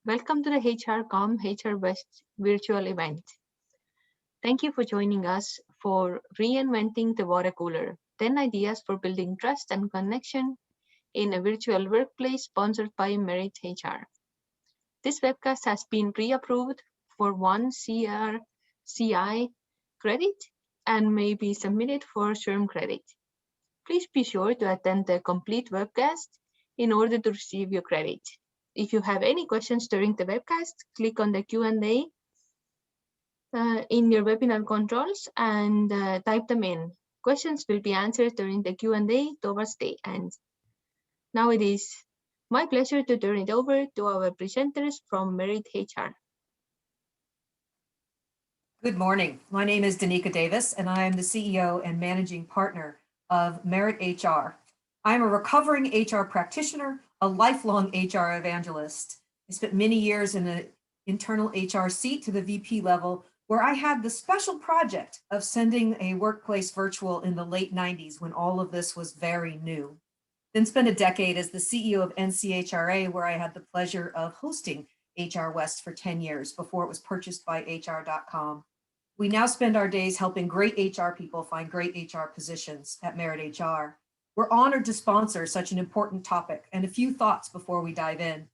Welcome to the HR.com HR West virtual event. Thank you for joining us for Reinventing the Water Cooler 10 Ideas for Building Trust and Connection in a Virtual Workplace, sponsored by Merit HR. This webcast has been pre approved for one CRCI credit and may be submitted for SHRM credit. Please be sure to attend the complete webcast in order to receive your credit. If you have any questions during the webcast, click on the Q&A in your webinar controls and type them in. Questions will be answered during the Q&A towards the end. Now it is my pleasure to turn it over to our presenters from Merit HR. Good morning. My name is Danica Davis, and I am the CEO and managing partner of Merit HR. I'm a recovering HR practitioner, a lifelong HR evangelist. I spent many years in an internal HR seat to the VP level, where I had the special project of sending a workplace virtual in the late 90s when all of this was very new. Then spent a decade as the CEO of NCHRA, where I had the pleasure of hosting HR West for 10 years before it was purchased by HR.com. We now spend our days helping great HR people find great HR positions at Merit HR. We're honored to sponsor such an important topic, and a few thoughts before we dive in.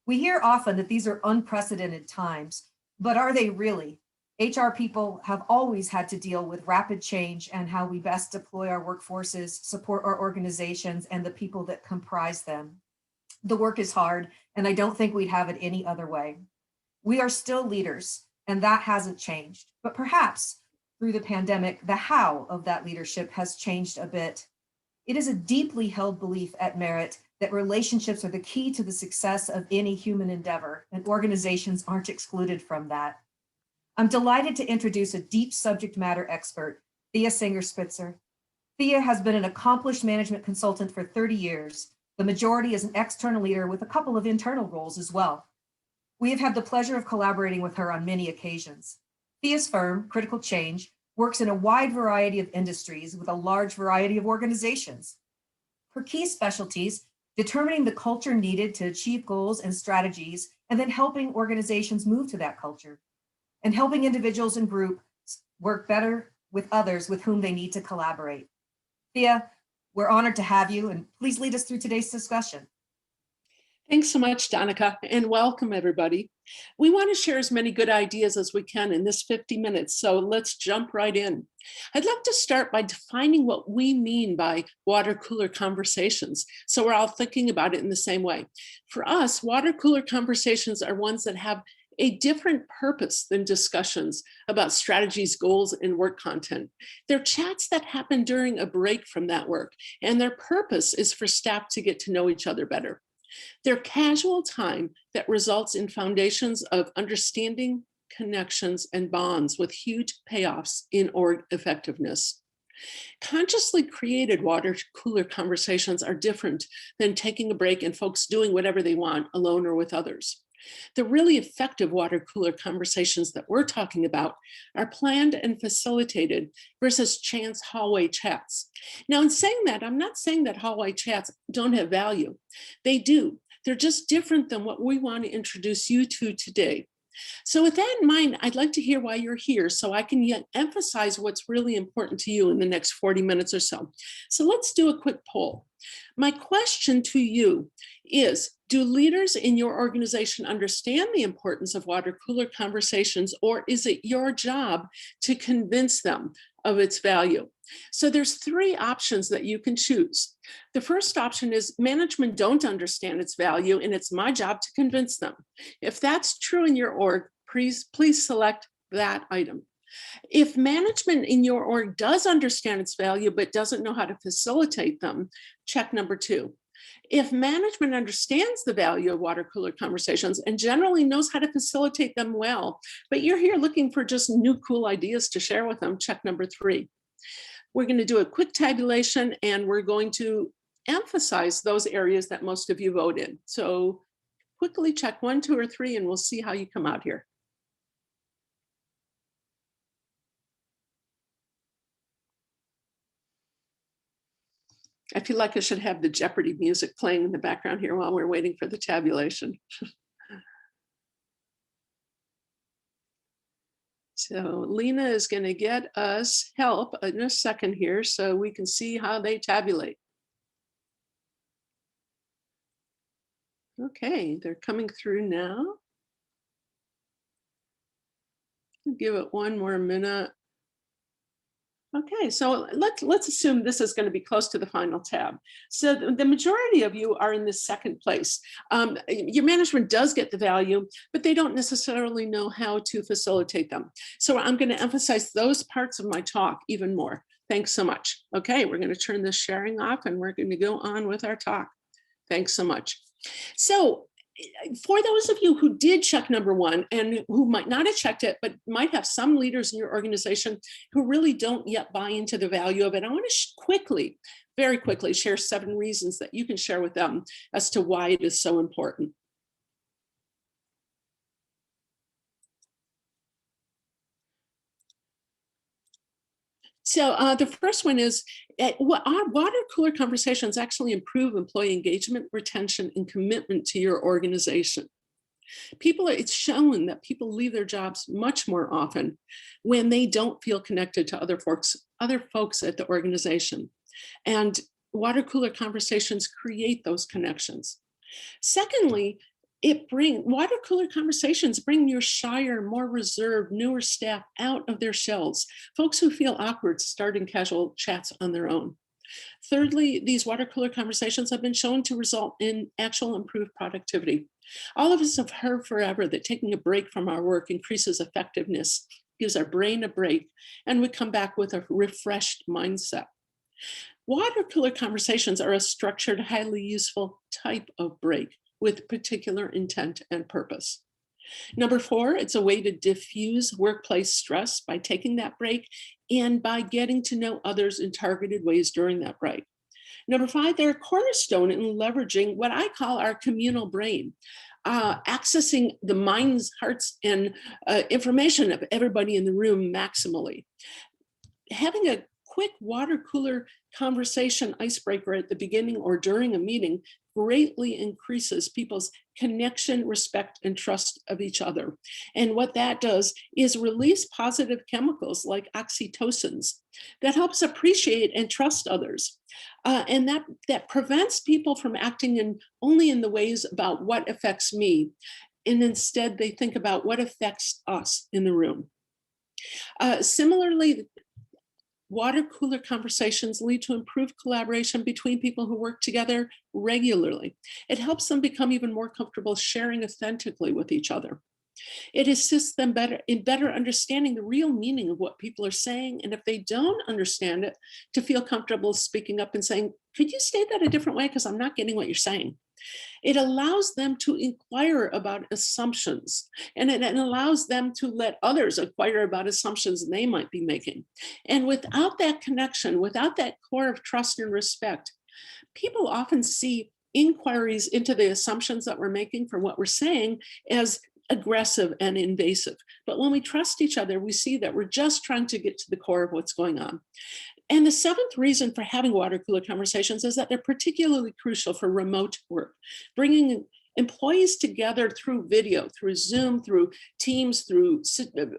We hear often that these are unprecedented times, but are they really? HR people have always had to deal with rapid change and how we best deploy our workforces, support our organizations, and the people that comprise them. The work is hard, and I don't think we'd have it any other way. We are still leaders, and that hasn't changed. But perhaps through the pandemic, the how of that leadership has changed a bit. It is a deeply held belief at Merit that relationships are the key to the success of any human endeavor, and organizations aren't excluded from that. I'm delighted to introduce a deep subject matter expert, Thea Singer-Spitzer. Thea has been an accomplished management consultant for 30 years, the majority as an external leader with a couple of internal roles as well. We have had the pleasure of collaborating with her on many occasions. Thea's firm, Critical Change, works in a wide variety of industries with a large variety of organizations. Her key specialties: determining the culture needed to achieve goals and strategies, and then helping organizations move to that culture, and helping individuals and groups work better with others with whom they need to collaborate. Thea, we're honored to have you, and please lead us through today's discussion. Thanks so much, Danica, and welcome everybody. We want to share as many good ideas as we can in this 50 minutes, so let's jump right in. I'd like to start by defining what we mean by water cooler conversations, so we're all thinking about it in the same way. For us, water cooler conversations are ones that have a different purpose than discussions about strategies, goals, and work content. They're chats that happen during a break from that work, and their purpose is for staff to get to know each other better. They're casual time that results in foundations of understanding, connections, and bonds with huge payoffs in org effectiveness. Consciously created water cooler conversations are different than taking a break and folks doing whatever they want alone or with others. The really effective water cooler conversations that we're talking about are planned and facilitated versus chance hallway chats. Now, in saying that, I'm not saying that hallway chats don't have value. They do. They're just different than what we want to introduce you to today. So with that in mind, I'd like to hear why you're here so I can emphasize what's really important to you in the next 40 minutes or so. So let's do a quick poll. My question to you is, do leaders in your organization understand the importance of water cooler conversations, or is it your job to convince them of its value? So there's three options that you can choose. The first option is management don't understand its value, and it's my job to convince them. If that's true in your org, please select that item. If management in your org does understand its value but doesn't know how to facilitate them, check number 2. If management understands the value of water cooler conversations and generally knows how to facilitate them well, but you're here looking for just new cool ideas to share with them, check number 3. We're going to do a quick tabulation and we're going to emphasize those areas that most of you vote in. So quickly check 1, 2, or 3, and we'll see how you come out here. I feel like I should have the Jeopardy music playing in the background here while we're waiting for the tabulation. So Lena is going to get us help in a second here so we can see how they tabulate. Okay, they're coming through now. Give it one more minute. Okay, so let's assume this is going to be close to the final tab. So the majority of you are in the second place. Your management does get the value, but they don't necessarily know how to facilitate them. So I'm going to emphasize those parts of my talk even more. Thanks so much. Okay, we're going to turn this sharing off and we're going to go on with our talk. Thanks so much. So for those of you who did check number one and who might not have checked it, but might have some leaders in your organization who really don't yet buy into the value of it, I want to very quickly share 7 reasons that you can share with them as to why it is so important. So the first one is our water cooler conversations actually improve employee engagement, retention, and commitment to your organization. It's shown that people leave their jobs much more often when they don't feel connected to other folks at the organization. And water cooler conversations create those connections. Secondly, water cooler conversations bring your shyer, more reserved, newer staff out of their shells, folks who feel awkward starting casual chats on their own. Thirdly, these water cooler conversations have been shown to result in actual improved productivity. All of us have heard forever that taking a break from our work increases effectiveness, gives our brain a break, and we come back with a refreshed mindset. Water cooler conversations are a structured, highly useful type of break with particular intent and purpose. Number 4, it's a way to diffuse workplace stress by taking that break and by getting to know others in targeted ways during that break. Number 5, they're a cornerstone in leveraging what I call our communal brain, accessing the minds, hearts, and information of everybody in the room maximally. Having a quick water cooler conversation icebreaker at the beginning or during a meeting greatly increases people's connection, respect, and trust of each other. And what that does is release positive chemicals like oxytocins that helps appreciate and trust others. And that prevents people from acting only in the ways about what affects me. And instead they think about what affects us in the room. Similarly, water cooler conversations lead to improved collaboration between people who work together regularly. It helps them become even more comfortable sharing authentically with each other. It assists them in better understanding the real meaning of what people are saying. And if they don't understand it, to feel comfortable speaking up and saying, could you state that a different way? Because I'm not getting what you're saying. It allows them to inquire about assumptions, and it allows them to let others inquire about assumptions they might be making. And without that connection, without that core of trust and respect, people often see inquiries into the assumptions that we're making for what we're saying as aggressive and invasive. But when we trust each other, we see that we're just trying to get to the core of what's going on. And the 7th reason for having water cooler conversations is that they're particularly crucial for remote work, bringing employees together through video, through Zoom, through Teams, through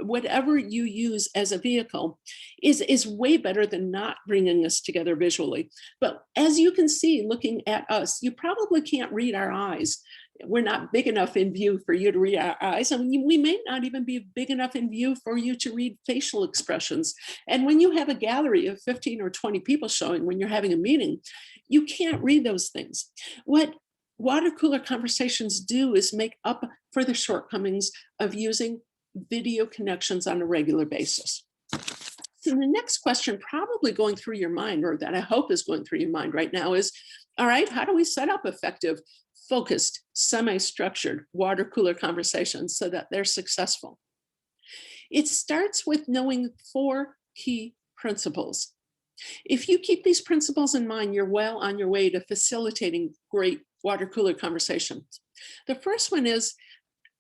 whatever you use as a vehicle is way better than not bringing us together visually. But as you can see, looking at us, you probably can't read our eyes. We're not big enough in view for you to read our eyes. And we may not even be big enough in view for you to read facial expressions. And when you have a gallery of 15 or 20 people showing when you're having a meeting, you can't read those things. What water cooler conversations do is make up for the shortcomings of using video connections on a regular basis. So the next question probably going through your mind, or that I hope is going through your mind right now, is, all right, how do we set up effective, focused, semi-structured water cooler conversations so that they're successful? It starts with knowing 4 key principles. If you keep these principles in mind, you're well on your way to facilitating great water cooler conversations. The first one is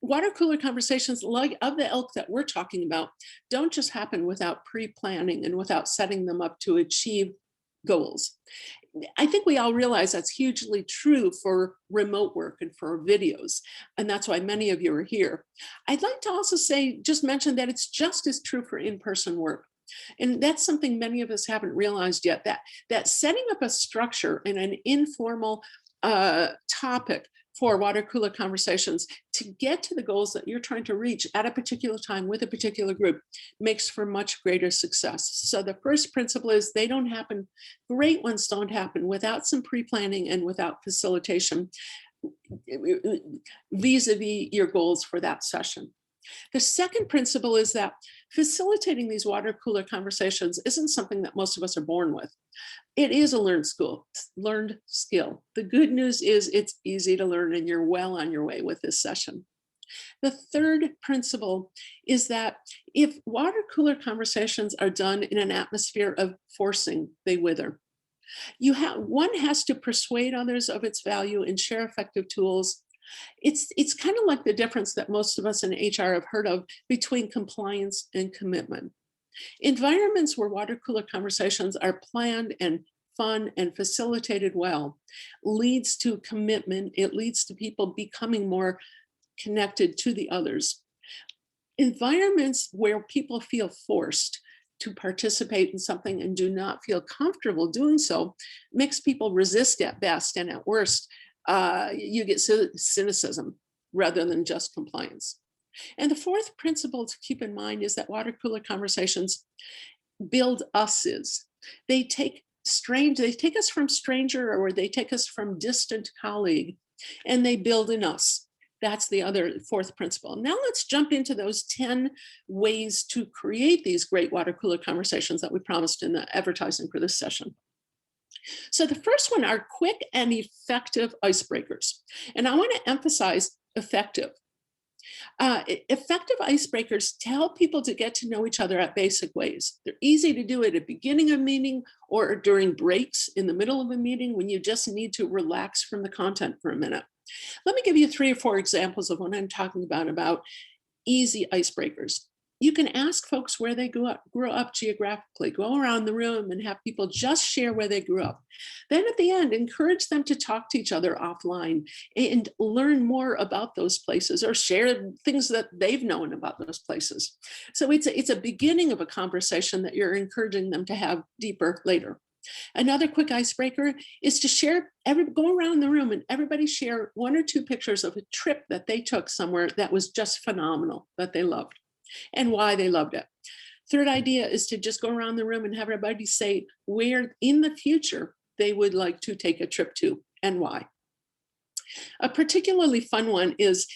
water cooler conversations like of the ilk that we're talking about don't just happen without pre-planning and without setting them up to achieve goals. I think we all realize that's hugely true for remote work and for videos, and that's why many of you are here. I'd like to also just mention that it's just as true for in-person work. And that's something many of us haven't realized yet, that setting up a structure in an informal topic for water cooler conversations to get to the goals that you're trying to reach at a particular time with a particular group makes for much greater success. So the first principle is they don't happen, great ones don't happen without some pre-planning and without facilitation vis-a-vis your goals for that session. The second principle is that facilitating these water cooler conversations isn't something that most of us are born with. It is a learned skill. The good news is it's easy to learn and you're well on your way with this session. The third principle is that if water cooler conversations are done in an atmosphere of forcing, they wither. One has to persuade others of its value and share effective tools. It's kind of like the difference that most of us in HR have heard of between compliance and commitment. Environments where water cooler conversations are planned and fun and facilitated well leads to commitment. It leads to people becoming more connected to the others. Environments where people feel forced to participate in something and do not feel comfortable doing so makes people resist at best, and at worst, you get cynicism rather than just compliance. And the fourth principle to keep in mind is that water cooler conversations build uses. They take us from stranger, or they take us from distant colleague, and they build in us. That's the other fourth principle. Now let's jump into those 10 ways to create these great water cooler conversations that we promised in the advertising for this session. So the first one are quick and effective icebreakers. And I want to emphasize effective. Effective icebreakers tell people to get to know each other at basic ways. They're easy to do at the beginning of a meeting or during breaks in the middle of a meeting when you just need to relax from the content for a minute. Let me give you 3 or 4 examples of what I'm talking about easy icebreakers. You can ask folks where they grew up geographically, go around the room and have people just share where they grew up. Then at the end, encourage them to talk to each other offline and learn more about those places or share things that they've known about those places. So it's a beginning of a conversation that you're encouraging them to have deeper later. Another quick icebreaker is to go around the room and everybody share 1 or 2 pictures of a trip that they took somewhere that was just phenomenal, that they loved, and why they loved it. Third idea is to just go around the room and have everybody say where in the future they would like to take a trip to and why. A particularly fun one is,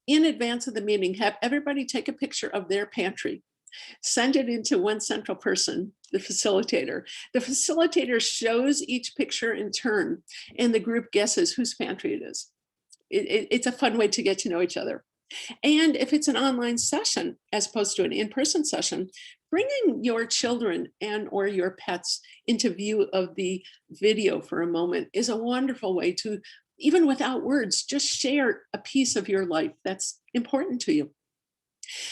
in advance of the meeting, have everybody take a picture of their pantry. Send it into one central person, the facilitator. The facilitator shows each picture in turn, and the group guesses whose pantry it is. It's a fun way to get to know each other. And if it's an online session, as opposed to an in-person session, bringing your children and or your pets into view of the video for a moment is a wonderful way to, even without words, just share a piece of your life that's important to you.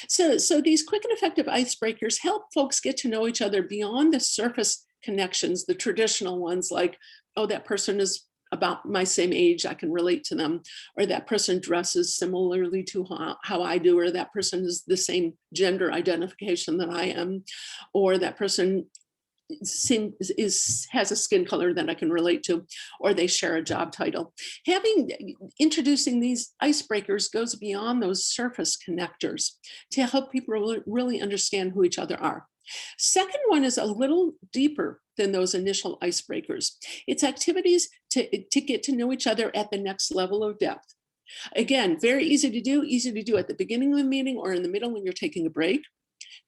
So these quick and effective icebreakers help folks get to know each other beyond the surface connections, the traditional ones like, oh, that person is about my same age, I can relate to them, or that person dresses similarly to how I do, or that person is the same gender identification that I am, or that person has a skin color that I can relate to, or they share a job title. Introducing these icebreakers goes beyond those surface connectors to help people really understand who each other are. Second one is a little deeper than those initial icebreakers. It's activities to get to know each other at the next level of depth. Again, very easy to do at the beginning of the meeting or in the middle when you're taking a break.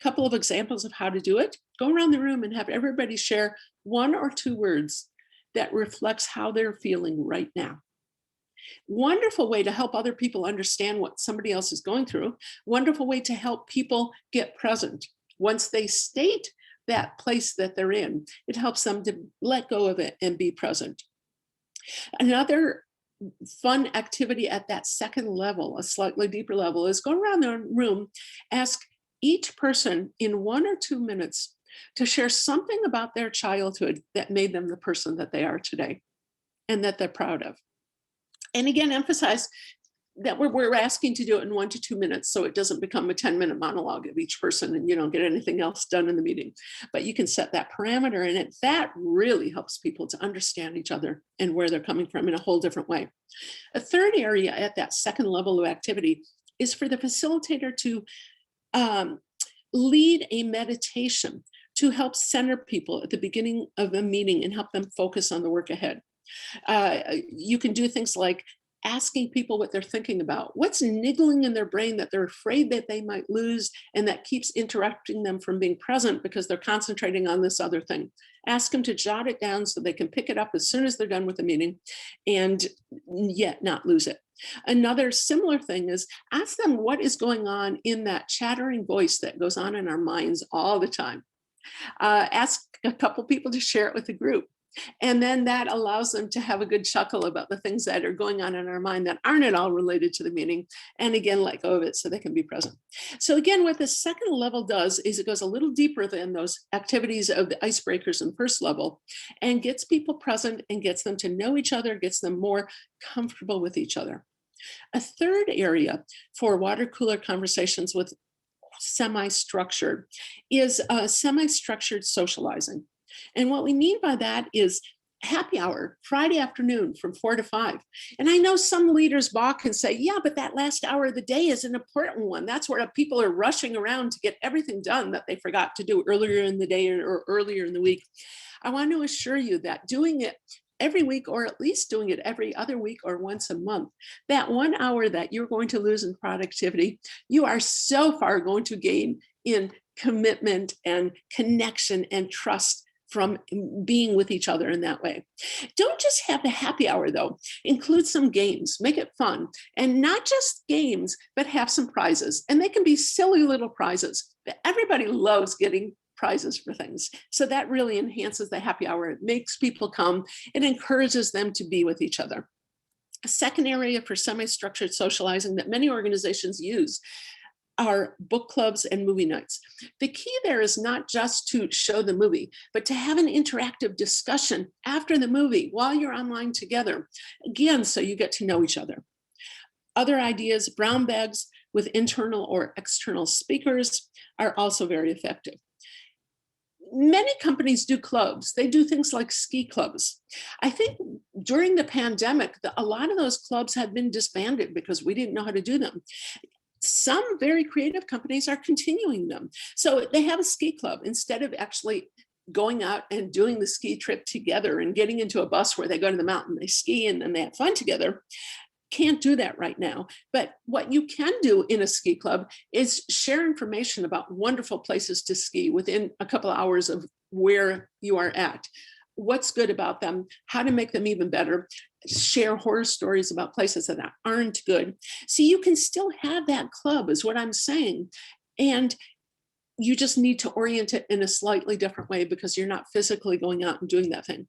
Couple of examples of how to do it. Go around the room and have everybody share 1 or 2 words that reflects how they're feeling right now. Wonderful way to help other people understand what somebody else is going through. Wonderful way to help people get present. Once they state that place that they're in, it helps them to let go of it and be present. Another fun activity at that second level, a slightly deeper level, is go around the room, ask each person in 1 or 2 minutes to share something about their childhood that made them the person that they are today and that they're proud of. And again, emphasize that we're asking to do it in 1 to 2 minutes, so it doesn't become a 10-minute monologue of each person and you don't get anything else done in the meeting. But you can set that parameter, and that really helps people to understand each other and where they're coming from in a whole different way. A third area at that second level of activity is for the facilitator to lead a meditation to help center people at the beginning of a meeting and help them focus on the work ahead. You can do things like asking people what they're thinking about, what's niggling in their brain that they're afraid that they might lose and that keeps interrupting them from being present because they're concentrating on this other thing. Ask them to jot it down so they can pick it up as soon as they're done with the meeting and yet not lose it. Another similar thing is ask them what is going on in that chattering voice that goes on in our minds all the time. Ask a couple people to share it with the group. And then that allows them to have a good chuckle about the things that are going on in our mind that aren't at all related to the meeting. And again, let go of it so they can be present. So again, what the second level does is it goes a little deeper than those activities of the icebreakers in first level and gets people present and gets them to know each other, gets them more comfortable with each other. A third area for water cooler conversations with semi-structured is semi-structured socializing. And what we mean by that is happy hour, Friday afternoon from 4 to 5. And I know some leaders balk and say, yeah, but that last hour of the day is an important one. That's where people are rushing around to get everything done that they forgot to do earlier in the day or earlier in the week. I want to assure you that doing it every week, or at least doing it every other week or once a month, that 1 hour that you're going to lose in productivity, you are so far going to gain in commitment and connection and trust from being with each other in that way. Don't just have the happy hour though, include some games, make it fun, and not just games, but have some prizes. And they can be silly little prizes. Everybody loves getting prizes for things. So that really enhances the happy hour. It makes people come. It encourages them to be with each other. A second area for semi-structured socializing that many organizations use are book clubs and movie nights. The key there is not just to show the movie, but to have an interactive discussion after the movie while you're online together. Again, so you get to know each other. Other ideas, brown bags with internal or external speakers are also very effective. Many companies do clubs. They do things like ski clubs. I think during the pandemic, a lot of those clubs had been disbanded because we didn't know how to do them. Some very creative companies are continuing them. So they have a ski club instead of actually going out and doing the ski trip together and getting into a bus where they go to the mountain, they ski and then they have fun together. Can't do that right now. But what you can do in a ski club is share information about wonderful places to ski within a couple of hours of where you are at. What's good about them, how to make them even better, share horror stories about places that aren't good. So you can still have that club is what I'm saying. And you just need to orient it in a slightly different way because you're not physically going out and doing that thing.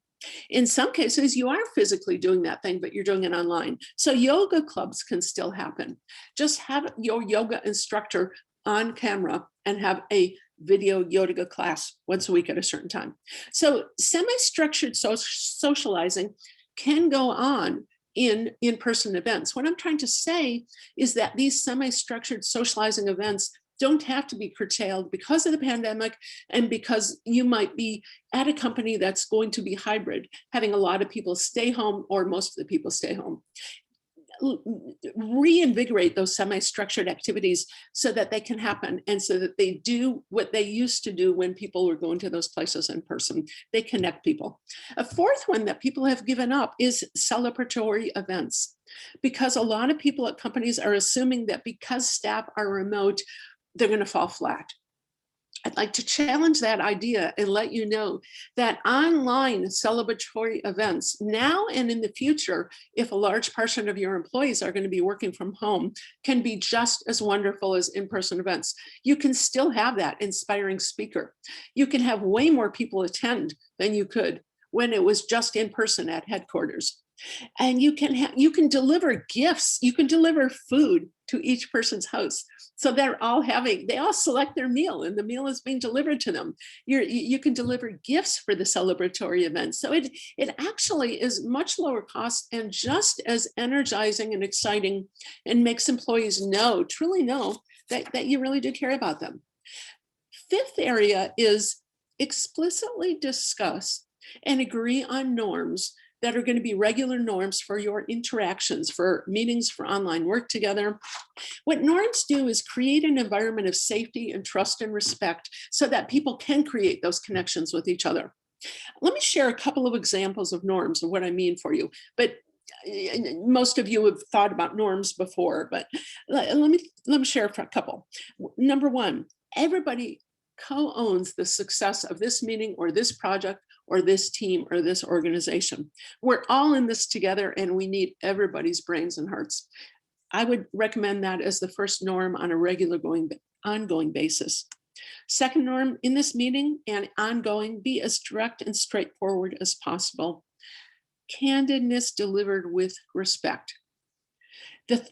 In some cases, you are physically doing that thing, but you're doing it online. So yoga clubs can still happen. Just have your yoga instructor on camera and have a video yoga class once a week at a certain time. So semi-structured socializing can go on in in-person events. What I'm trying to say is that these semi-structured socializing events don't have to be curtailed because of the pandemic and because you might be at a company that's going to be hybrid, having a lot of people stay home or most of the people stay home. Reinvigorate those semi-structured activities so that they can happen and so that they do what they used to do when people were going to those places in person. They connect people. A fourth one that people have given up is celebratory events, because a lot of people at companies are assuming that because staff are remote, they're going to fall flat. I'd like to challenge that idea and let you know that online celebratory events now and in the future, if a large portion of your employees are going to be working from home, can be just as wonderful as in-person events. You can still have that inspiring speaker. You can have way more people attend than you could when it was just in person at headquarters. And you can deliver gifts, you can deliver food to each person's house. So they all select their meal and the meal is being delivered to them. You can deliver gifts for the celebratory event. So it actually is much lower cost and just as energizing and exciting, and makes employees truly know that you really do care about them. Fifth area is explicitly discuss and agree on norms that are going to be regular norms for your interactions, for meetings, for online work together. What norms do is create an environment of safety and trust and respect so that people can create those connections with each other. Let me share a couple of examples of norms and what I mean for you. But most of you have thought about norms before, but let me share a couple. Number one, everybody co-owns the success of this meeting or this project or this team or this organization. We're all in this together and we need everybody's brains and hearts. I would recommend that as the first norm on a regular ongoing basis. Second norm in this meeting and ongoing, be as direct and straightforward as possible. Candidness delivered with respect.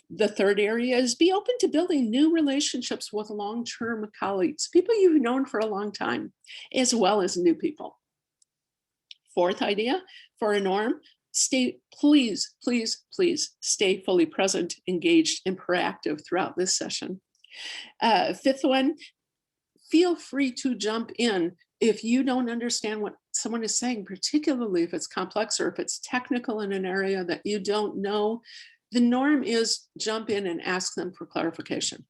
The third area is be open to building new relationships with long-term colleagues, people you've known for a long time, as well as new people. Fourth idea for a norm, please stay fully present, engaged, and proactive throughout this session. Fifth one, feel free to jump in if you don't understand what someone is saying, particularly if it's complex or if it's technical in an area that you don't know. The norm is jump in and ask them for clarification.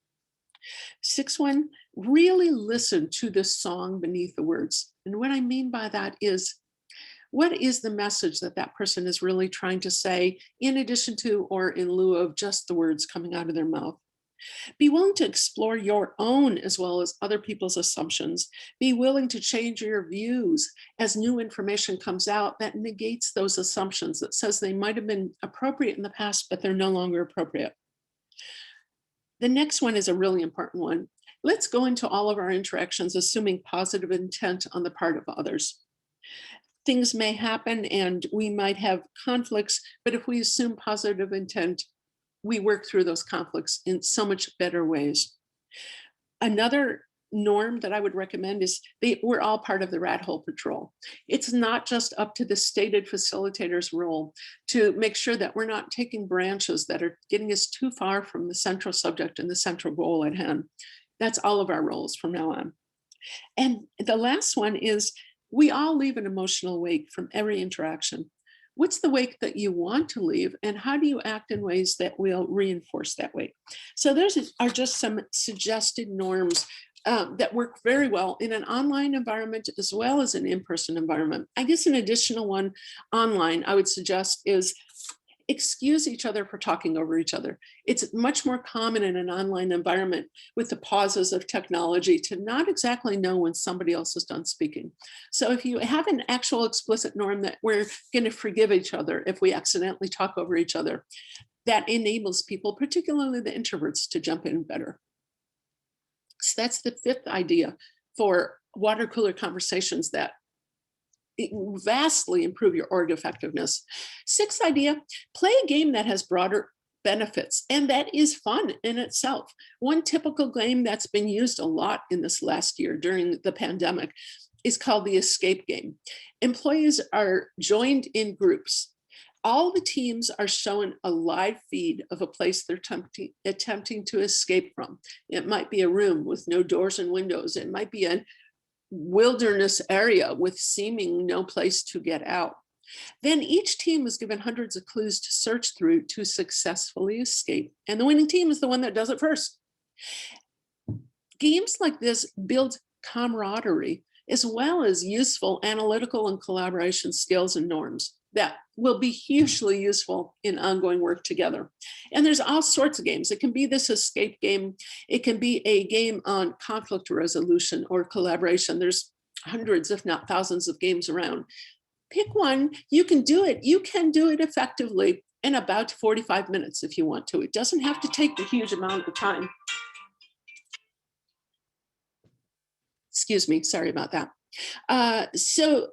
Sixth one, really listen to the song beneath the words. And what I mean by that is, what is the message that that person is really trying to say in addition to or in lieu of just the words coming out of their mouth? Be willing to explore your own as well as other people's assumptions. Be willing to change your views as new information comes out that negates those assumptions, that says they might have been appropriate in the past, but they're no longer appropriate. The next one is a really important one. Let's go into all of our interactions assuming positive intent on the part of others. Things may happen and we might have conflicts, but if we assume positive intent, we work through those conflicts in so much better ways. Another norm that I would recommend is we're all part of the rat hole patrol. It's not just up to the stated facilitator's role to make sure that we're not taking branches that are getting us too far from the central subject and the central goal at hand. That's all of our roles from now on. And the last one is we all leave an emotional wake from every interaction. What's the wake that you want to leave, and how do you act in ways that will reinforce that wake? So those are just some suggested norms that work very well in an online environment as well as an in-person environment. I guess an additional one online I would suggest is excuse each other for talking over each other. It's much more common in an online environment with the pauses of technology to not exactly know when somebody else is done speaking. So if you have an actual explicit norm that we're going to forgive each other if we accidentally talk over each other, that enables people, particularly the introverts, to jump in better. So that's the fifth idea for water cooler conversations that vastly improve your org effectiveness. Sixth idea, play a game that has broader benefits and that is fun in itself. One typical game that's been used a lot in this last year during the pandemic is called the escape game. Employees are joined in groups. All the teams are shown a live feed of a place they're attempting to escape from. It might be a room with no doors and windows. It might be a wilderness area with seeming no place to get out. Then each team was given hundreds of clues to search through to successfully escape. And the winning team is the one that does it first. Games like this build camaraderie as well as useful analytical and collaboration skills and norms that will be hugely useful in ongoing work together. And there's all sorts of games. It can be this escape game. It can be a game on conflict resolution or collaboration. There's hundreds, if not thousands of games around. Pick one, you can do it. You can do it effectively in about 45 minutes if you want to. It doesn't have to take a huge amount of time. Excuse me, sorry about that. So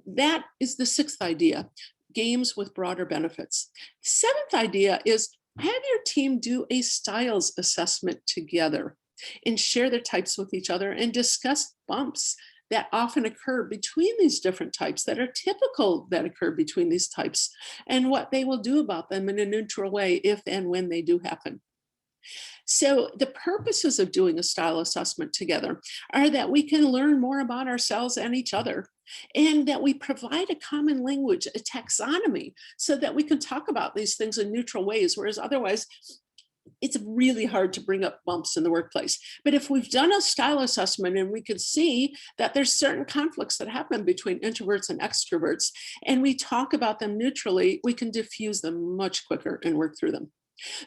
that is the sixth idea. games with broader benefits. The seventh idea is have your team do a styles assessment together and share their types with each other and discuss bumps that often occur between these different types that are typical that occur between these types and what they will do about them in a neutral way if and when they do happen. So the purposes of doing a style assessment together are that we can learn more about ourselves and each other, and that we provide a common language, a taxonomy, so that we can talk about these things in neutral ways, whereas otherwise it's really hard to bring up bumps in the workplace. But if we've done a style assessment and we can see that there's certain conflicts that happen between introverts and extroverts, and we talk about them neutrally, we can diffuse them much quicker and work through them.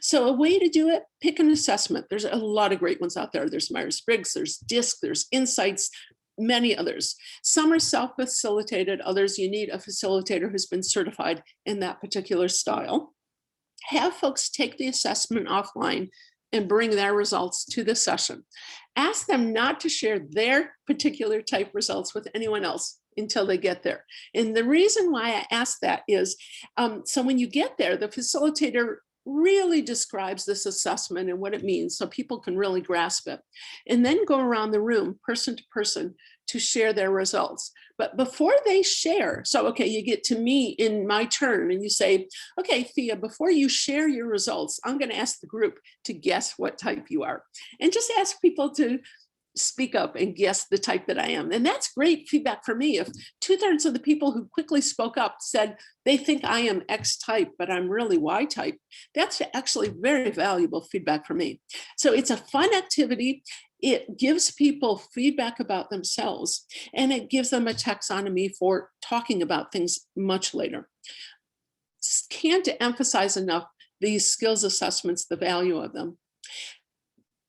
So a way to do it, pick an assessment. There's a lot of great ones out there. There's Myers-Briggs, there's DISC, there's Insights, many others. Some are self-facilitated, others you need a facilitator who's been certified in that particular style. Have folks take the assessment offline and bring their results to the session. Ask them not to share their particular type results with anyone else until they get there. And the reason why I ask that is, so when you get there, the facilitator really describes this assessment and what it means so people can really grasp it, and then go around the room person to person to share their results. But before they share, so okay, you get to me in my turn and you say, okay, Thea, before you share your results, I'm going to ask the group to guess what type you are, and just ask people to speak up and guess the type that I am. And that's great feedback for me. If 2/3 of the people who quickly spoke up said they think I am X type, but I'm really Y type, that's actually very valuable feedback for me. So it's a fun activity. It gives people feedback about themselves, and it gives them a taxonomy for talking about things much later. Can't emphasize enough these skills assessments, the value of them.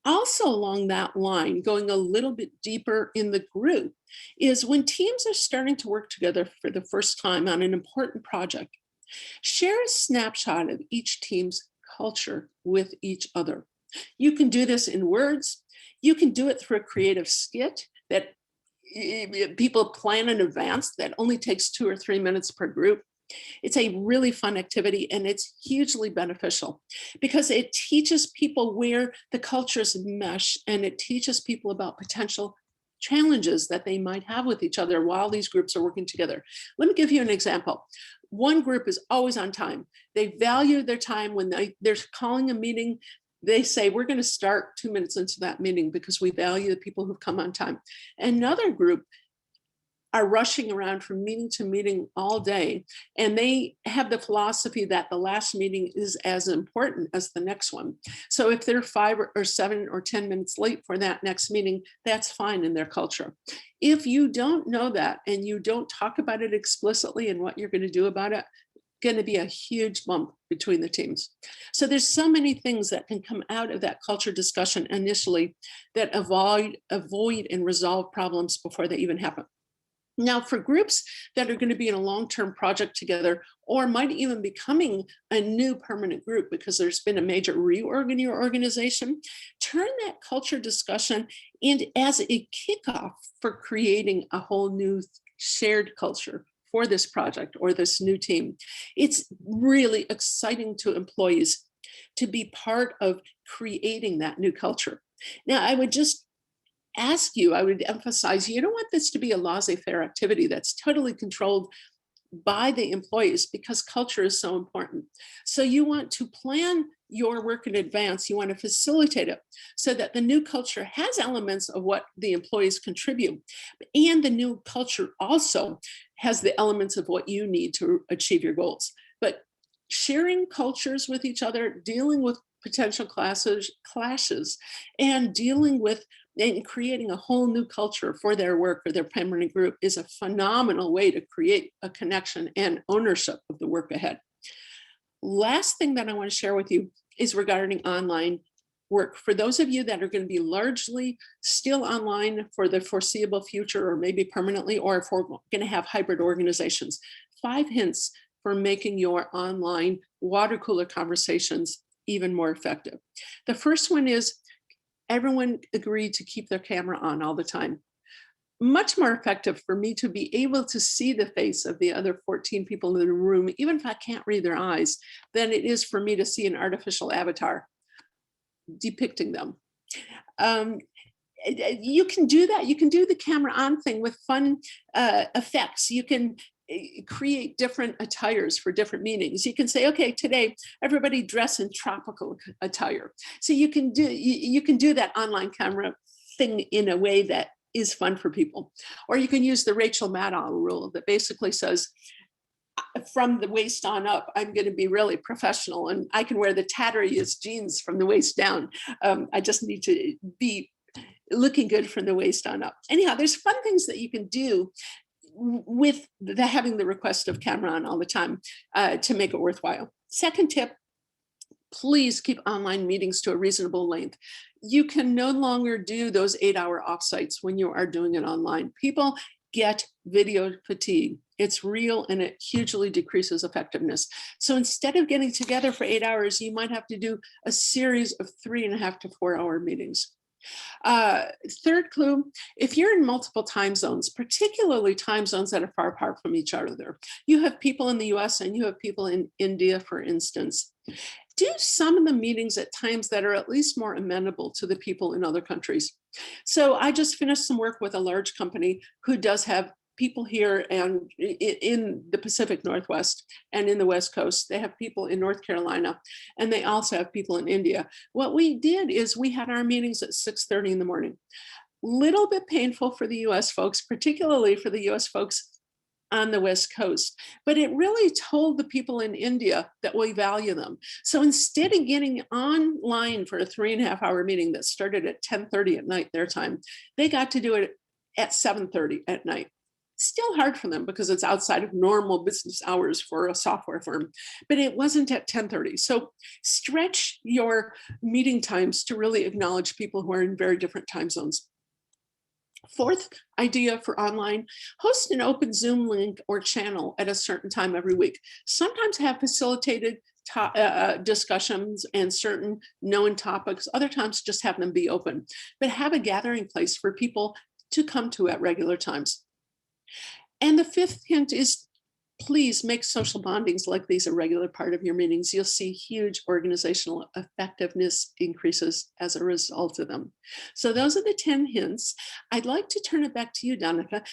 Also along that line, going a little bit deeper in the group, is when teams are starting to work together for the first time on an important project, share a snapshot of each team's culture with each other. You can do this in words. You can do it through a creative skit that people plan in advance that only takes 2 or 3 minutes per group. It's a really fun activity, and it's hugely beneficial because it teaches people where the cultures mesh, and it teaches people about potential challenges that they might have with each other while these groups are working together. Let me give you an example. One group is always on time. They value their time. When they're calling a meeting, they say, we're going to start 2 minutes into that meeting because we value the people who've come on time. Another group are rushing around from meeting to meeting all day. And they have the philosophy that the last meeting is as important as the next one. So if they're 5 or 7 or 10 minutes late for that next meeting, that's fine in their culture. If you don't know that and you don't talk about it explicitly and what you're going to do about it, going to be a huge bump between the teams. So there's so many things that can come out of that culture discussion initially that avoid and resolve problems before they even happen. Now, for groups that are going to be in a long-term project together, or might even becoming a new permanent group because there's been a major reorg in your organization, turn that culture discussion in as a kickoff for creating a whole new shared culture for this project or this new team. It's really exciting to employees to be part of creating that new culture. Now, I would emphasize, you don't want this to be a laissez-faire activity that's totally controlled by the employees because culture is so important. So you want to plan your work in advance. You want to facilitate it so that the new culture has elements of what the employees contribute. And the new culture also has the elements of what you need to achieve your goals. But sharing cultures with each other, dealing with potential clashes, and dealing with and creating a whole new culture for their work or their permanent group is a phenomenal way to create a connection and ownership of the work ahead. Last thing that I want to share with you is regarding online work. For those of you that are going to be largely still online for the foreseeable future, or maybe permanently, or if we're going to have hybrid organizations, 5 hints for making your online water cooler conversations even more effective. The first one is everyone agreed to keep their camera on all the time. much more effective for me to be able to see the face of the other 14 people in the room, even if I can't read their eyes, than it is for me to see an artificial avatar depicting them. You can do that. You can do the camera on thing with fun effects. You can create different attires for different meetings. You can say, okay, today everybody dress in tropical attire. So you can do that online camera thing in a way that is fun for people. Or you can use the Rachel Maddow rule that basically says, from the waist on up, I'm going to be really professional, and I can wear the tatteriest jeans from the waist down. I just need to be looking good from the waist on up. Anyhow, there's fun things that you can do with having the request of camera on all the time to make it worthwhile. Second tip, please keep online meetings to a reasonable length. You can no longer do those 8-hour offsites when you are doing it online. People get video fatigue. It's real, and it hugely decreases effectiveness. So instead of getting together for 8 hours, you might have to do a series of 3.5 to 4 hour meetings. Third clue, if you're in multiple time zones, particularly time zones that are far apart from each other, you have people in the US and you have people in India, for instance, do some of the meetings at times that are at least more amenable to the people in other countries. So I just finished some work with a large company who does have people here and in the Pacific Northwest and in the West Coast. They have people in North Carolina, and they also have people in India. What we did is we had our meetings at 6:30 in the morning. Little bit painful for the US folks, particularly for the US folks on the West Coast, but it really told the people in India that we value them. So instead of getting online for a 3.5 hour meeting that started at 10:30 at night their time, they got to do it at 7:30 at night. Still hard for them because it's outside of normal business hours for a software firm, but it wasn't at 10:30. So stretch your meeting times to really acknowledge people who are in very different time zones. Fourth idea for online, host an open Zoom link or channel at a certain time every week. Sometimes have facilitated discussions and certain known topics. Other times just have them be open, but have a gathering place for people to come to at regular times. And the fifth hint is, please make social bondings like these a regular part of your meetings. You'll see huge organizational effectiveness increases as a result of them. So those are the 10 hints. I'd like to turn it back to you, Danica,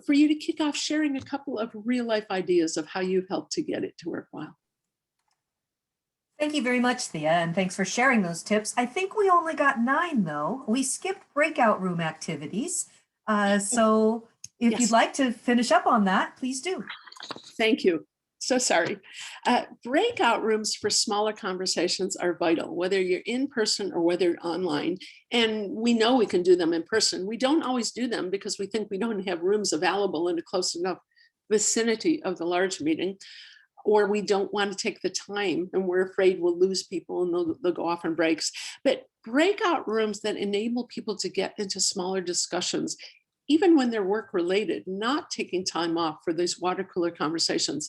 for you to kick off sharing a couple of real life ideas of how you've helped to get it to work well. Thank you very much, Thea, and thanks for sharing those tips. I think we only got 9, though. We skipped breakout room activities. So if you'd like to finish up on that, please do. Thank you. So sorry. Breakout rooms for smaller conversations are vital, whether you're in person or whether you're online. And we know we can do them in person. We don't always do them because we think we don't have rooms available in a close enough vicinity of the large meeting, or we don't want to take the time and we're afraid we'll lose people and they'll go off on breaks. But breakout rooms that enable people to get into smaller discussions, even when they're work related, not taking time off for these water cooler conversations,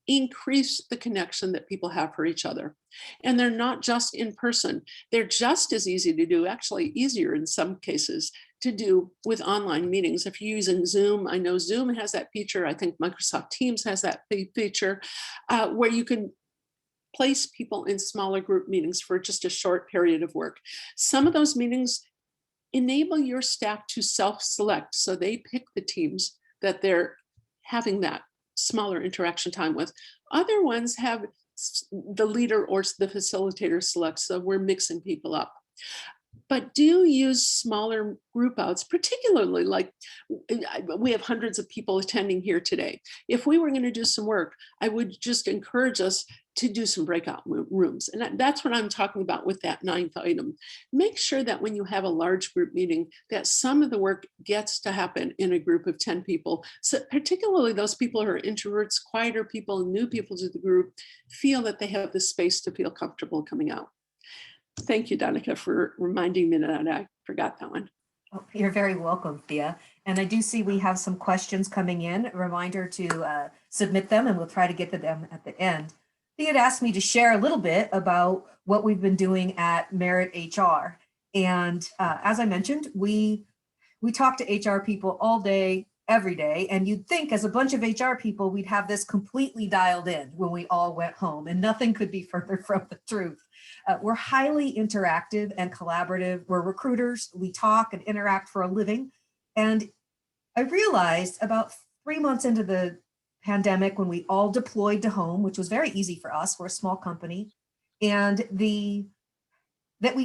increase the connection that people have for each other. And they're not just in person. They're just as easy to do, actually easier in some cases to do with online meetings. If you're using Zoom, I know Zoom has that feature. I think Microsoft Teams has that feature where you can place people in smaller group meetings for just a short period of work. Some of those meetings enable your staff to self-select. So they pick the teams that they're having that smaller interaction time with. Other ones have the leader or the facilitator select, so we're mixing people up. But do use smaller group outs, particularly like we have hundreds of people attending here today. If we were going to do some work, I would just encourage us to do some breakout rooms. And that's what I'm talking about with that 9th item. Make sure that when you have a large group meeting, that some of the work gets to happen in a group of 10 people. So particularly those people who are introverts, quieter people, new people to the group, feel that they have the space to feel comfortable coming out. Thank you, Danica, for reminding me that I forgot that one. Oh, you're very welcome, Thea. And I do see we have some questions coming in. A reminder to submit them, and we'll try to get to them at the end. Thea had asked me to share a little bit about what we've been doing at Merit HR. And as I mentioned, we we talk to HR people all day, every day, and you'd think as a bunch of HR people, we'd have this completely dialed in when we all went home, and nothing could be further from the truth. We're highly interactive and collaborative. We're recruiters. We talk and interact for a living. And I realized about 3 months into the pandemic, when we all deployed to home, which was very easy for us, we're a small company, and that we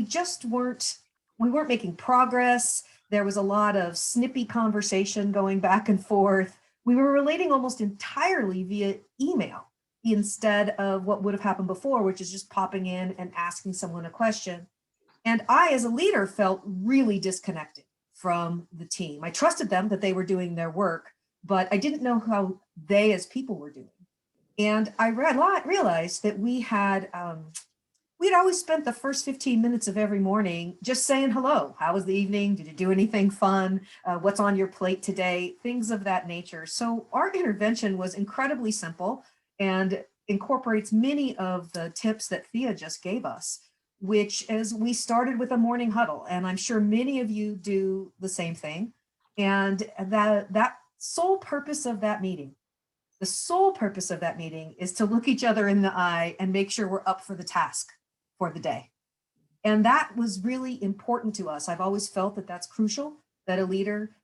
weren't making progress. There was a lot of snippy conversation going back and forth. We were relating almost entirely via email instead of what would have happened before, which is just popping in and asking someone a question. And I, as a leader, felt really disconnected from the team. I trusted them that they were doing their work, but I didn't know how they as people were doing. And I realized that we'd always spent the first 15 minutes of every morning just saying hello. How was the evening? Did you do anything fun? What's on your plate today? Things of that nature. So our intervention was incredibly simple and incorporates many of the tips that Thea just gave us, which is we started with a morning huddle. And I'm sure many of you do the same thing. And that sole purpose of that meeting, the sole purpose of that meeting is to look each other in the eye and make sure we're up for the task for the day. And that was really important to us. I've always felt that that's crucial, that a leader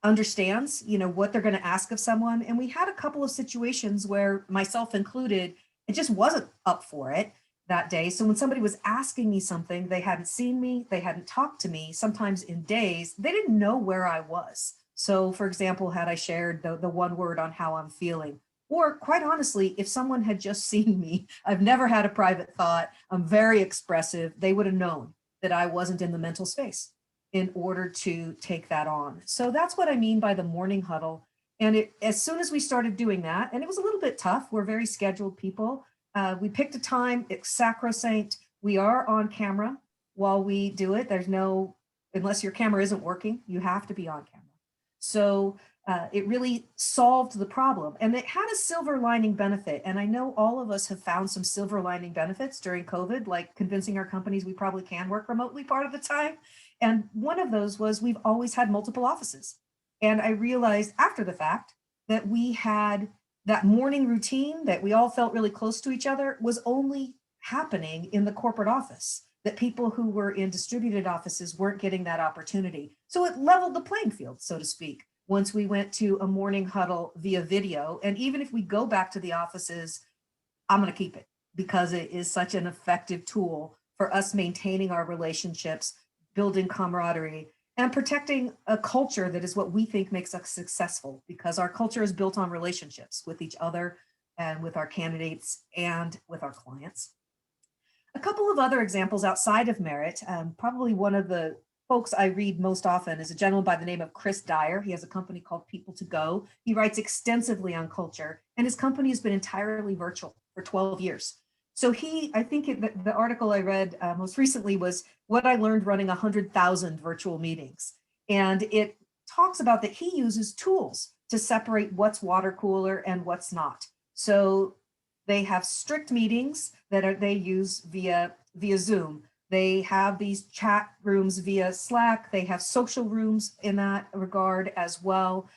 understands, what they're going to ask of someone. And we had a couple of situations where, myself included, it just wasn't up for it that day. So when somebody was asking me something, they hadn't seen me, they hadn't talked to me, sometimes in days, they didn't know where I was. So for example, had I shared the one word on how I'm feeling, or quite honestly, if someone had just seen me, I've never had a private thought, I'm very expressive, they would have known that I wasn't in the mental space in order to take that on. So that's what I mean by the morning huddle. And as soon as we started doing that, and it was a little bit tough, we're very scheduled people, we picked a time, it's sacrosanct, we are on camera while we do it. There's no, unless your camera isn't working, you have to be on camera. So it really solved the problem, and it had a silver lining benefit. And I know all of us have found some silver lining benefits during COVID, like convincing our companies we probably can work remotely part of the time. And one of those was we've always had multiple offices. And I realized after the fact that we had that morning routine that we all felt really close to each other was only happening in the corporate office, that people who were in distributed offices weren't getting that opportunity. So it leveled the playing field, so to speak, once we went to a morning huddle via video. And even if we go back to the offices, I'm going to keep it because it is such an effective tool for us maintaining our relationships, building camaraderie, and protecting a culture that is what we think makes us successful, because our culture is built on relationships with each other and with our candidates and with our clients. A couple of other examples outside of Merit, probably one of the folks I read most often is a gentleman by the name of Chris Dyer. He has a company called People to Go. He writes extensively on culture, and his company has been entirely virtual for 12 years. So I think the article I read most recently was what I learned running 100,000 virtual meetings. And it talks about that he uses tools to separate what's water cooler and what's not. So they have strict meetings that they use via Zoom. They have these chat rooms via Slack. They have social rooms in that regard as well.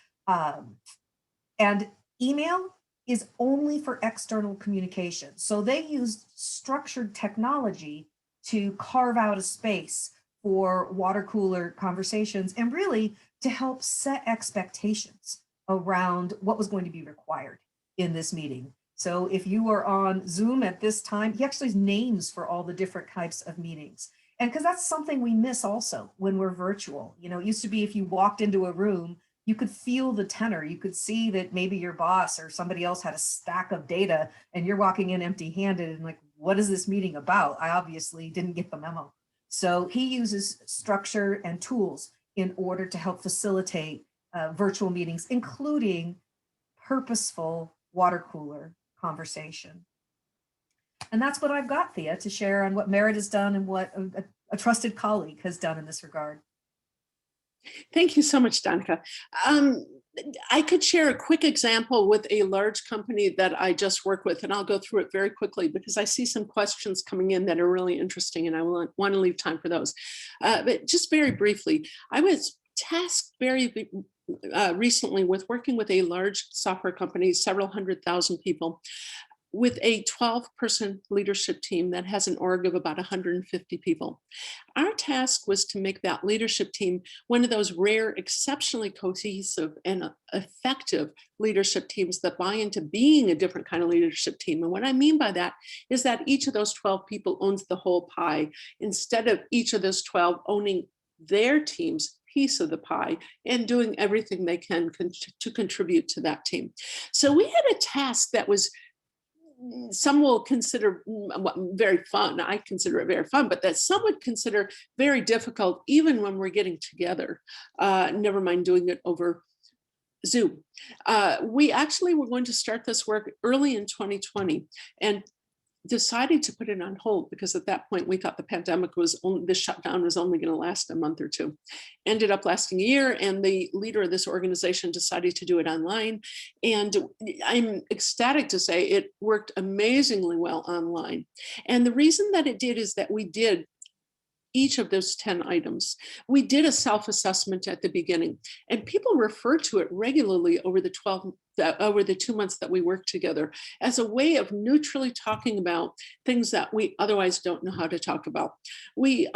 And email is only for external communication. So they use structured technology to carve out a space for water cooler conversations and really to help set expectations around what was going to be required in this meeting. So if you are on Zoom at this time, he actually has names for all the different types of meetings. And because that's something we miss also when we're virtual. It used to be if you walked into a room, you could feel the tenor. You could see that maybe your boss or somebody else had a stack of data and you're walking in empty-handed and like, what is this meeting about? I obviously didn't get the memo. So he uses structure and tools in order to help facilitate virtual meetings, including purposeful water cooler conversation. And that's what I've got, Thea, to share on what Merit has done and what a trusted colleague has done in this regard. Thank you so much, Danica. I could share a quick example with a large company that I just work with, and I'll go through it very quickly because I see some questions coming in that are really interesting, and I want to leave time for those. But just very briefly, I was tasked very recently with working with a large software company, several 100,000 people, with a 12-person leadership team that has an org of about 150 people. Our task was to make that leadership team one of those rare, exceptionally cohesive and effective leadership teams that buy into being a different kind of leadership team. And what I mean by that is that each of those 12 people owns the whole pie, instead of each of those 12 owning their team's piece of the pie and doing everything they can to contribute to that team. So we had a task that was, some will consider very fun. I consider it very fun, but that some would consider very difficult, even when we're getting together, never mind doing it over Zoom. We actually were going to start this work early in 2020 and decided to put it on hold because at that point we thought the pandemic was only, the shutdown was only going to last a month or two. Ended up lasting a year, and the leader of this organization decided to do it online. And I'm ecstatic to say it worked amazingly well online. And the reason that it did is that we did each of those 10 items. We did a self-assessment at the beginning, and people refer to it regularly over the 2 months that we worked together as a way of neutrally talking about things that we otherwise don't know how to talk about. We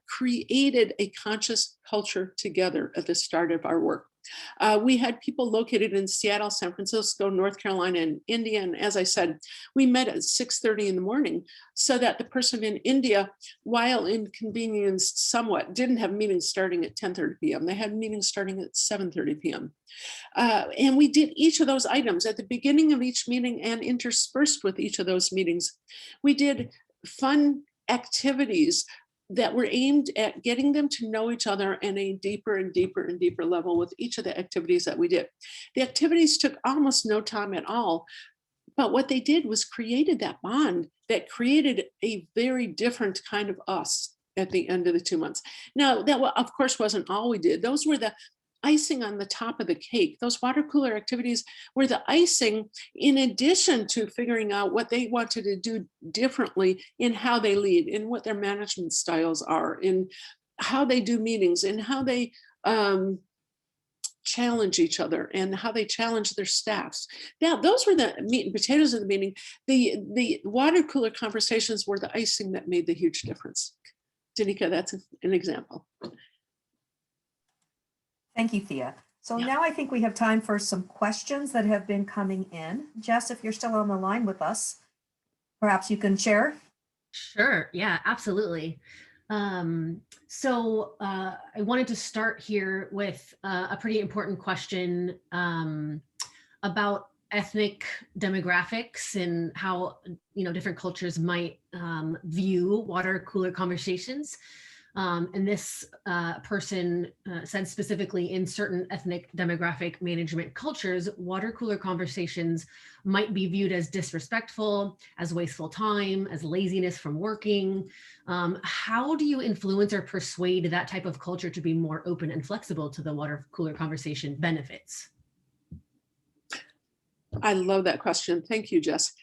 created a conscious culture together at the start of our work. We had people located in Seattle, San Francisco, North Carolina, and India. And as I said, we met at 6:30 in the morning so that the person in India, while inconvenienced somewhat, didn't have meetings starting at 10:30 p.m. They had meetings starting at 7:30 p.m. And we did each of those items at the beginning of each meeting, and interspersed with each of those meetings, we did fun activities that were aimed at getting them to know each other in a deeper and deeper and deeper level with each of the activities that we did. The activities took almost no time at all, but what they did was created that bond that created a very different kind of us at the end of the 2 months. Now, that of course wasn't all we did. Those were the icing on the top of the cake. Those water cooler activities were the icing, in addition to figuring out what they wanted to do differently in how they lead, in what their management styles are, in how they do meetings, in how they challenge each other, and how they challenge their staffs. Now, those were the meat and potatoes of the meeting. The water cooler conversations were the icing that made the huge difference. Danica, that's an example. Thank you, Thea. So Yeah. now I think we have time for some questions that have been coming in. Jess, if you're still on the line with us, perhaps you can share. Sure. Yeah, absolutely. So I wanted to start here with a pretty important question about ethnic demographics and how, you know, different cultures might view water cooler conversations. And this person said specifically, in certain ethnic demographic management cultures, water cooler conversations might be viewed as disrespectful, as wasteful time, as laziness from working. How do you influence or persuade that type of culture to be more open and flexible to the water cooler conversation benefits? I love that question. Thank you, Jess.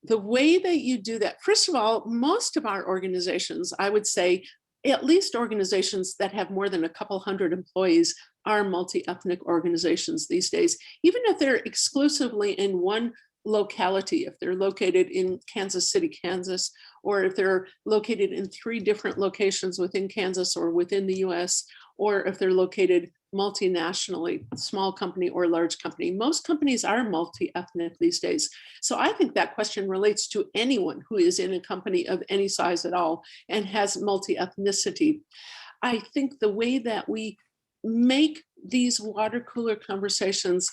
The way that you do that, first of all, most of our organizations, I would say, at least organizations that have more than a couple hundred employees, are multi-ethnic organizations these days. Even if they're exclusively in one locality, if they're located in Kansas City, Kansas, or if they're located in 3 different locations within Kansas or within the US, or if they're located multinationally, small company or large company. Most companies are multi-ethnic these days. So I think that question relates to anyone who is in a company of any size at all and has multi-ethnicity. I think the way that we make these water cooler conversations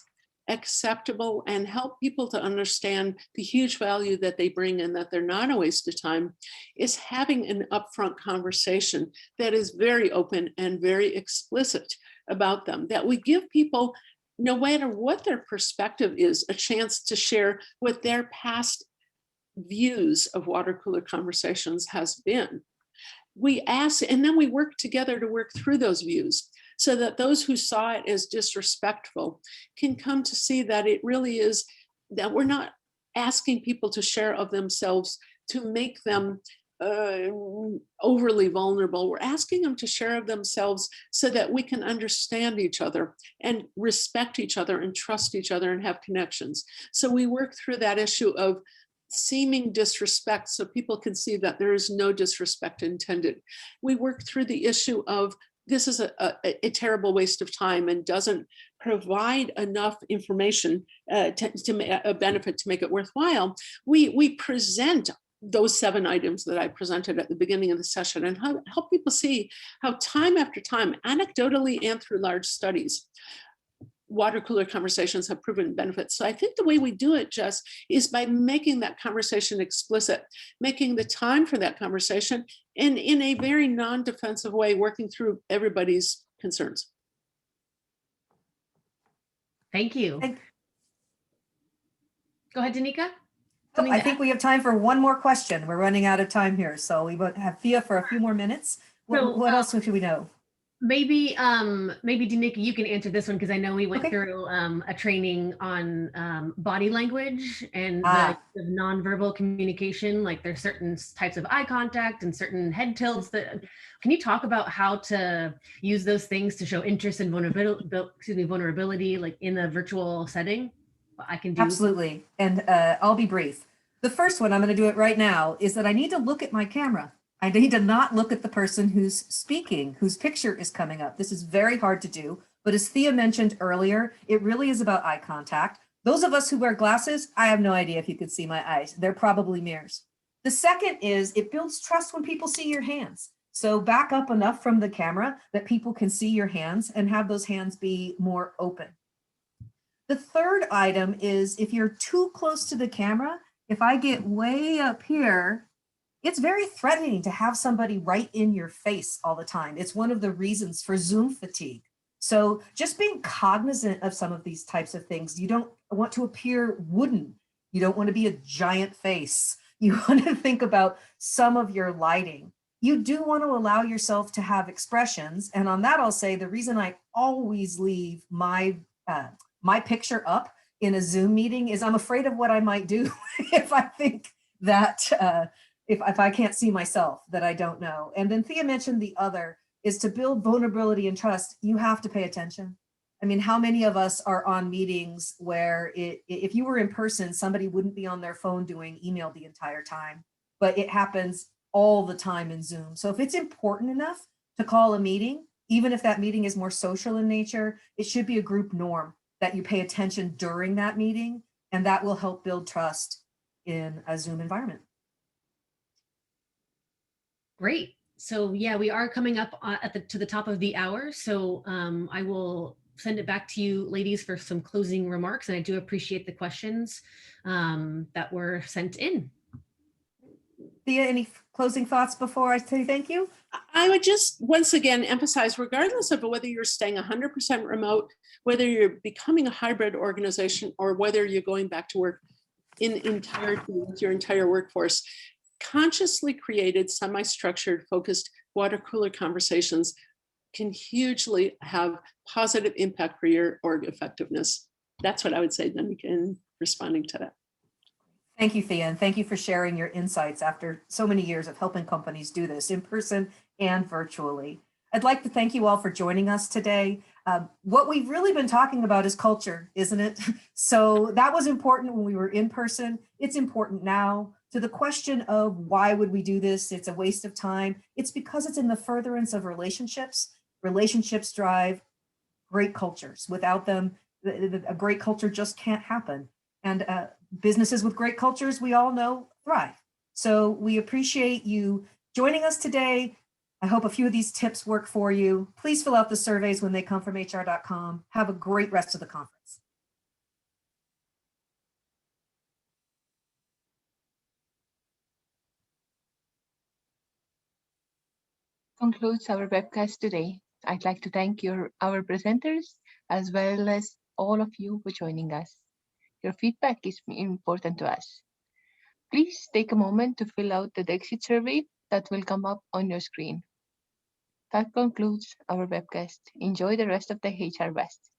acceptable and help people to understand the huge value that they bring and that they're not a waste of time is having an upfront conversation that is very open and very explicit about them, that we give people, no matter what their perspective is, a chance to share what their past views of water cooler conversations has been. We ask, and then we work together to work through those views so that those who saw it as disrespectful can come to see that it really is, that we're not asking people to share of themselves to make them overly vulnerable. We're asking them to share of themselves so that we can understand each other and respect each other and trust each other and have connections. So we work through that issue of seeming disrespect so people can see that there is no disrespect intended. We work through the issue of this is a terrible waste of time and doesn't provide enough information to a benefit to make it worthwhile. We present those 7 items that I presented at the beginning of the session and help people see how time after time, anecdotally and through large studies, water cooler conversations have proven benefits. So I think the way we do it, Jess, is by making that conversation explicit, making the time for that conversation, and in a very non-defensive way, working through everybody's concerns. Thank you. Go ahead, Danica. Oh, I think we have time for one more question. We're running out of time here. So we will have Thea for a few more minutes. What else should we know? Maybe Danica, you can answer this one because I know we went through a training on body language and the nonverbal communication. Like there's certain types of eye contact and certain head tilts that. Can you talk about how to use those things to show interest and vulnerability, like in a virtual setting? I can do. Absolutely. And I'll be brief. The first one, I'm going to do it right now, is that I need to look at my camera. I need to not look at the person who's speaking, whose picture is coming up. This is very hard to do. But as Thea mentioned earlier, it really is about eye contact. Those of us who wear glasses, I have no idea if you could see my eyes. They're probably mirrors. The second is it builds trust when people see your hands. So back up enough from the camera that people can see your hands and have those hands be more open. The third item is if you're too close to the camera, if I get way up here, it's very threatening to have somebody right in your face all the time. It's one of the reasons for Zoom fatigue. So just being cognizant of some of these types of things. You don't want to appear wooden. You don't want to be a giant face. You want to think about some of your lighting. You do want to allow yourself to have expressions. And on that, I'll say the reason I always leave my picture up in a Zoom meeting is I'm afraid of what I might do if I think that if I can't see myself, that I don't know. And then Thea mentioned the other is to build vulnerability and trust, you have to pay attention. I mean, how many of us are on meetings where if you were in person, somebody wouldn't be on their phone doing email the entire time, but it happens all the time in Zoom. So if it's important enough to call a meeting, even if that meeting is more social in nature, it should be a group norm that you pay attention during that meeting, and that will help build trust in a Zoom environment. Great. So yeah, we are coming up to the top of the hour. So I will send it back to you ladies for some closing remarks. And I do appreciate the questions that were sent in. Thea, any closing thoughts before I say thank you? I would just once again emphasize, regardless of whether you're staying 100% remote, whether you're becoming a hybrid organization, or whether you're going back to work in entirety with your entire workforce, consciously created, semi-structured, focused water cooler conversations can hugely have positive impact for your org effectiveness. That's what I would say, Danica, in responding to that. Thank you, Thea, and thank you for sharing your insights after so many years of helping companies do this in person and virtually. I'd like to thank you all for joining us today. What we've really been talking about is culture, isn't it? So that was important when we were in person. It's important now. To the question of why would we do this? It's a waste of time. It's because it's in the furtherance of relationships. Relationships drive great cultures. Without them, a great culture just can't happen. And businesses with great cultures, we all know, thrive. So we appreciate you joining us today. I hope a few of these tips work for you. Please fill out the surveys when they come from hr.com. Have a great rest of the conference. Concludes our webcast today. I'd like to thank our presenters as well as all of you for joining us. Your feedback is important to us. Please take a moment to fill out the exit survey that will come up on your screen. That concludes our webcast. Enjoy the rest of the HR West.